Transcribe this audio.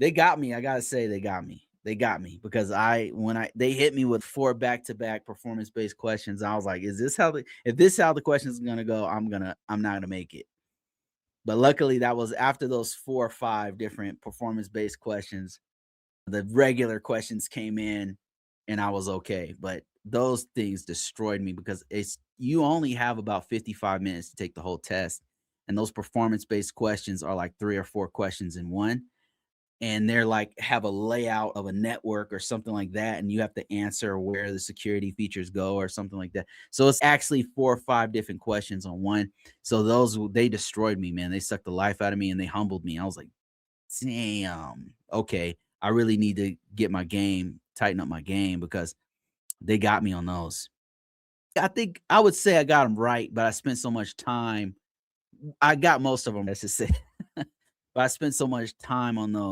They got me. I gotta say they got me. They got me because they hit me with 4 back-to-back performance-based questions. I was like, is this how the if this is how the questions is gonna go, I'm not gonna make it. But luckily that was after those 4 or 5 different performance-based questions, the regular questions came in and I was okay. But those things destroyed me because it's you only have about 55 minutes to take the whole test. And those performance-based questions are like 3 or 4 questions in one, and they're like have a layout of a network or something like that, and you have to answer where the security features go or something like that. So it's actually 4 or 5 different questions on one. So they destroyed me, man. They sucked the life out of me and they humbled me. I was like, damn, okay, I really need to tighten up my game because they got me on those. I think I would say I got them right, but I spent so much time. I got most of them, I should say, but I spent so much time on those